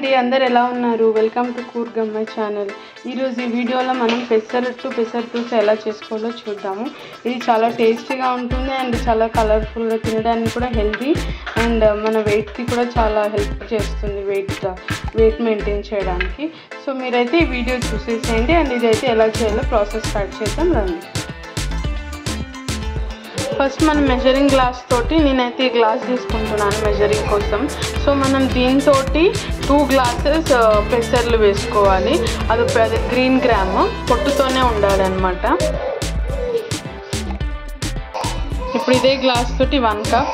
అండి, అందరు ఎలా ఉన్నారు? వెల్కమ్ టు కూర్గమ్మ ఛానల్. ఈరోజు ఈ వీడియోలో మనం పెసరదోస ఎలా చేసుకోవాలో చూద్దాము. ఇది చాలా టేస్టీగా ఉంటుంది అండ్ చాలా కలర్ఫుల్గా, తినడానికి కూడా హెల్తీ అండ్ మన వెయిట్కి కూడా చాలా హెల్ప్ చేస్తుంది, వెయిట్ మెయింటైన్ చేయడానికి. సో మీరైతే ఈ వీడియో చూసేసేయండి అండ్ ఇదైతే ఎలా చేయాలో ప్రాసెస్ స్టార్ట్ చేద్దాం రండి. ఫస్ట్ మనం మెజరింగ్ గ్లాస్ తోటి నేనైతే ఈ గ్లాస్ తీసుకుంటున్నాను మెజరింగ్ కోసం. సో మనం దీంతో 2 గ్లాసెస్ పెసర్లు వేసుకోవాలి. అది గ్రీన్ గ్రామ్ పొట్టుతోనే ఉండాలి అన్నమాట. ఇప్పుడు ఇదే గ్లాస్ తోటి 1 కప్,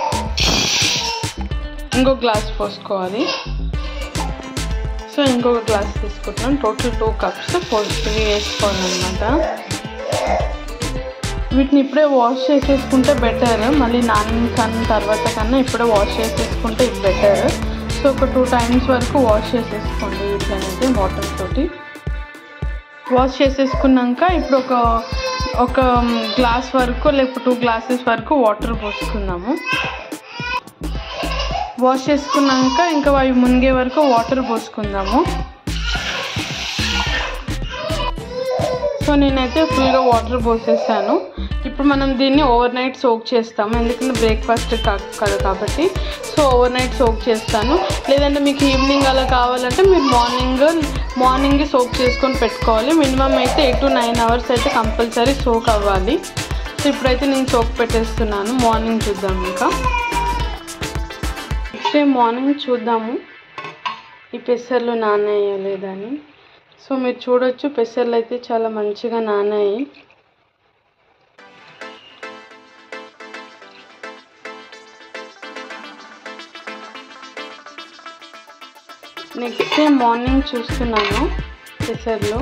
ఇంకొక గ్లాస్ పోసుకోవాలి. సో ఇంకొక గ్లాస్ తీసుకుంటున్నాం. టోటల్ 2 కప్స్ వేసుకోవాలన్నమాట. వీటిని ఇప్పుడే వాష్ చేసేసుకుంటే బెటర్, మళ్ళీ నానిన తర్వాత కన్నా ఇప్పుడే వాష్ చేసేసుకుంటే ఇది బెటర్. సో ఒక 2 టైమ్స్ వరకు వాష్ చేసేసుకోండి వీటిని అయితే వాటర్ తోటి. వాష్ చేసేసుకున్నాక ఇప్పుడు ఒక గ్లాస్ వరకు లేకపోతే 2 గ్లాసెస్ వరకు వాటర్ పోసుకుందాము. వాష్ చేసుకున్నాక ఇంకా అవి మునిగే వరకు వాటర్ పోసుకుందాము. సో నేనైతే ఫుల్గా వాటర్ పోసేసాను. ఇప్పుడు మనం దీన్ని ఓవర్ నైట్ సోక్ చేస్తాము, ఎందుకంటే బ్రేక్ఫాస్ట్ కాదు కాబట్టి. సో ఓవర్ నైట్ సోక్ చేస్తాను. లేదంటే మీకు ఈవినింగ్ అలా కావాలంటే మీరు మార్నింగ్ సోక్ చేసుకొని పెట్టుకోవాలి. మినిమం అయితే 8 to 9 అవర్స్ అయితే కంపల్సరీ సోక్ అవ్వాలి. సో ఇప్పుడైతే నేను సోక్ పెట్టేస్తున్నాను. మార్నింగ్ చూద్దాం. ఇంకా నెక్స్ట్ మార్నింగ్ చూద్దాము ఈ పెసర్లు నానాయా లేదా అని. సో మీరు చూడొచ్చు, పెసర్లు అయితే చాలా మంచిగా నానాయి. నెక్స్ట్ డే మార్నింగ్ చూస్తున్నాను పెసర్లు.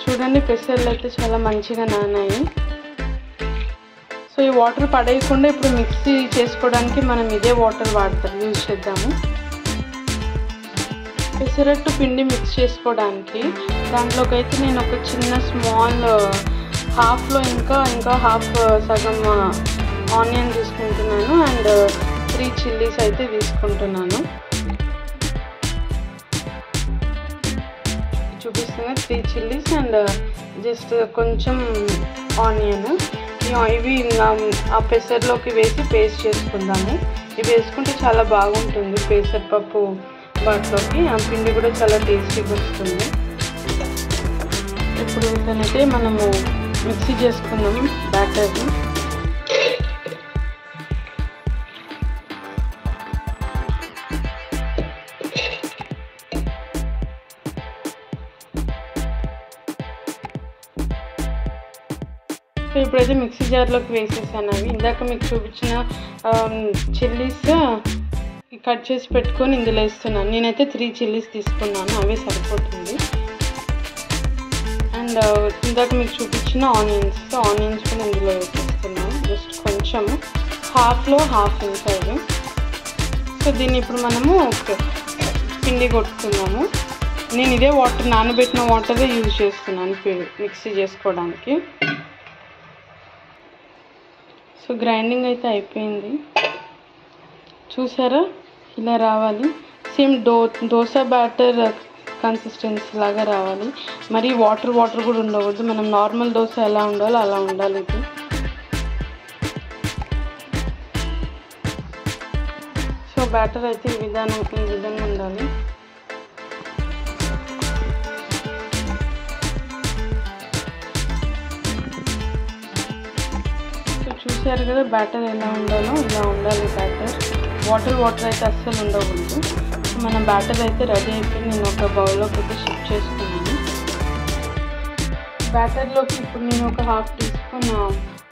చూడండి, పెసర్లు అయితే చాలా మంచిగా నానాయి. సో ఈ వాటర్ పడేయకుండా ఇప్పుడు మిక్సీ చేసుకోవడానికి మనం ఇదే వాటర్ యూజ్ చేద్దాము. పెసరట్టు పిండి మిక్స్ చేసుకోవడానికి దాంట్లోకి అయితే నేను ఒక చిన్న స్మాల్ హాఫ్లో ఇంకా హాఫ్ సగం ఆనియన్ తీసుకుంటున్నాను అండ్ 3 చిల్లీస్ అయితే తీసుకుంటున్నాను. చూపిస్తున్నా 3 చిల్లీస్ అండ్ జస్ట్ కొంచెం ఆనియన్. ఇవి ఆ పెసర్లోకి వేసి పేస్ట్ చేసుకుందాము. ఇవి వేసుకుంటే చాలా బాగుంటుంది పెసరపప్పు వాటిలోకి. ఆ పిండి కూడా చాలా టేస్టీగా వస్తుంది. ఇప్పుడు వీటనైతే మనము మిక్సీ చేసుకుందాము బ్యాటర్ని. సో ఇప్పుడైతే మిక్సీ జార్లోకి వేసేసాను అవి. ఇందాక మీకు చూపించిన చిల్లీస్ కట్ చేసి పెట్టుకొని ఇందులో వేస్తున్నాను. నేనైతే 3 చిల్లీస్ తీసుకున్నాను, అవే సరిపోతుంది. అండ్ ఇందాక మీకు చూపించిన ఆనియన్స్ కూడా ఇందులో వేసేస్తున్నాను. జస్ట్ కొంచెము హాఫ్లో హాఫ్ ఇన్సైడ్. సో దీన్ని ఇప్పుడు మనము పిండి కొట్టుకున్నాము. నేను ఇదే నానబెట్టిన వాటరే యూజ్ చేస్తున్నాను మిక్సీ చేసుకోవడానికి. సో గ్రైండింగ్ అయితే అయిపోయింది. చూసారా, ఇలా రావాలి. సేమ్ దోశ బ్యాటర్ కన్సిస్టెన్సీ లాగా రావాలి. మరి వాటర్ కూడా ఉండకూడదు. మనం నార్మల్ దోశ ఎలా ఉండాలో అలా ఉండాలి ఇది. సో బ్యాటర్ అయితే ఈ విధంగా ఉండాలి. సో చూసారు కదా బ్యాటర్ ఎలా ఉండాలో, ఇలా ఉండాలి బ్యాటర్. వాటర్ అయితే అస్సలు ఉండకూడదు. మన బ్యాటర్ అయితే రెడీ అయిపోయి నేను ఒక బౌల్లోకి అయితే షిఫ్ట్ చేసుకున్నాను. బ్యాటర్లోకి ఇప్పుడు నేను ఒక 1/2 టీ స్పూన్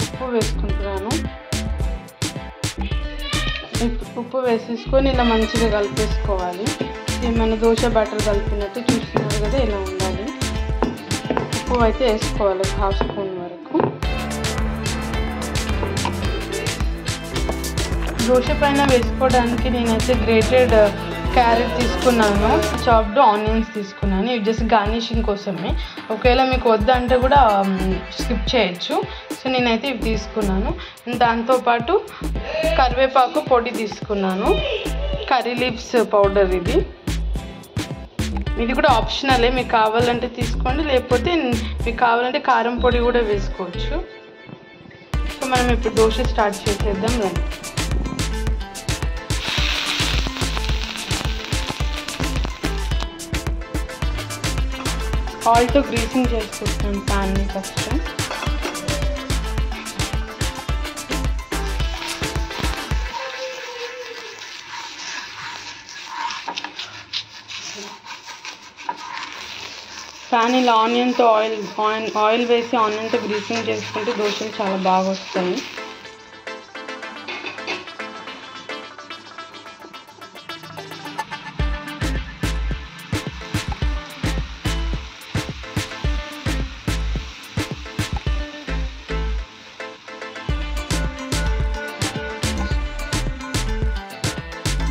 ఉప్పు వేసుకుంటున్నాను. ఉప్పు వేసేసుకొని ఇలా మంచిగా కలిపేసుకోవాలి. మన దోశ బ్యాటర్ కలిపినట్టు చూస్తున్నారు కదా, ఇలా ఉండాలి. ఉప్పు అయితే వేసుకోవాలి 1/2 స్పూన్ వరకు. దోశ పైన వేసుకోవడానికి నేనైతే గ్రేటెడ్ క్యారెట్ తీసుకున్నాను, చాప్డ్ ఆనియన్స్ తీసుకున్నాను. ఇవి జస్ట్ గార్నిషింగ్ కోసమే. ఒకవేళ మీకు వద్దంటే కూడా స్కిప్ చేయొచ్చు. సో నేనైతే ఇవి తీసుకున్నాను. దాంతోపాటు కరివేపాకు పొడి తీసుకున్నాను. Curry leaves powder. ఇది కూడా ఆప్షనలే, మీకు కావాలంటే తీసుకోండి, లేకపోతే మీకు కావాలంటే కారం పొడి కూడా వేసుకోవచ్చు. సో మనం ఇప్పుడు దోశ స్టార్ట్ చేసేద్దాం రండి. ఆయిల్తో గ్రీసింగ్ చేసుకుంటున్నాను ప్యాన్ని ఫస్ట్. ప్యాన్ ఇలా ఆనియన్తో ఆయిల్ వేసి ఆనియన్తో గ్రీసింగ్ చేసుకుంటే దోశలు చాలా బాగా వస్తాయి.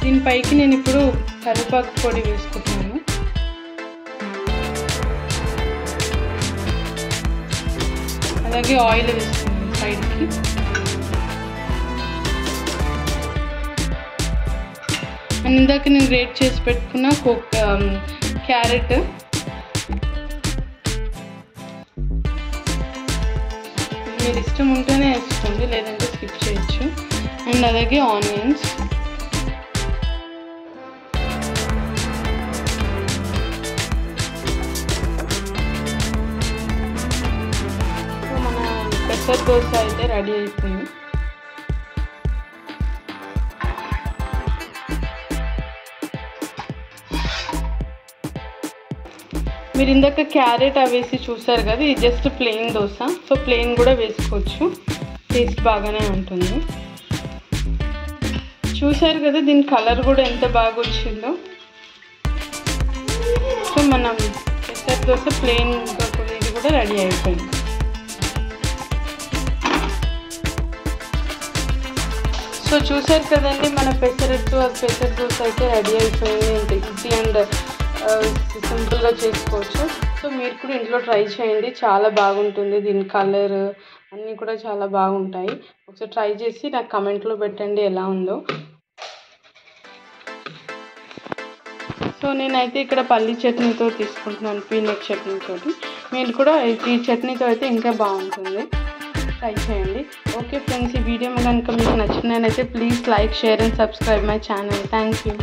దీనిపైకి నేను ఇప్పుడు కరివేపాకు పొడి వేసుకుంటున్నాను. అలాగే ఆయిల్ వేసుకున్నాను సైడ్కి. అండ్ ఇందాక నేను గ్రేట్ చేసి పెట్టుకున్న క్యారెట్, మీరు ఇష్టం ఉంటేనే వేసుకోండి, లేదంటే స్కిప్ చేయొచ్చు. అండ్ అలాగే ఆనియన్స్, పెసర దోశ అయితే రెడీ అయిపోయింది. మీరు ఇందాక క్యారెట్ వేసి చూసారు కదా, ఇది just plain dosa. So plain కూడా వేసుకోవచ్చు, టేస్ట్ బాగానే ఉంటుంది. చూసారు కదా దీని కలర్ కూడా ఎంత బాగా వచ్చిందో. సో మనం పెసర దోశ ప్లెయిన్ ఇది కూడా రెడీ అయిపోయింది. సో చూసారు కదండి, మన పెసర దోశ అయితే రెడీ అయిపోయింది. ఇంత ఈజీ అండ్ సింపుల్గా చేసుకోవచ్చు. సో మీరు కూడా ఇంట్లో ట్రై చేయండి, చాలా బాగుంటుంది. దీని కలర్ అన్నీ కూడా చాలా బాగుంటాయి. ఒకసారి ట్రై చేసి నాకు కమెంట్లో పెట్టండి ఎలా ఉందో. సో నేనైతే ఇక్కడ పల్లి చట్నీతో తీసుకుంటున్నాను, పీనట్ చట్నీతో. మీరు కూడా ఈ చట్నీతో అయితే ఇంకా బాగుంటుంది, ట్రై చేయండి. ఓకే ఫ్రెండ్స్, ఈ వీడియో కనుక మీకు నచ్చినట్లయితే please like, share and subscribe my channel. Thank you.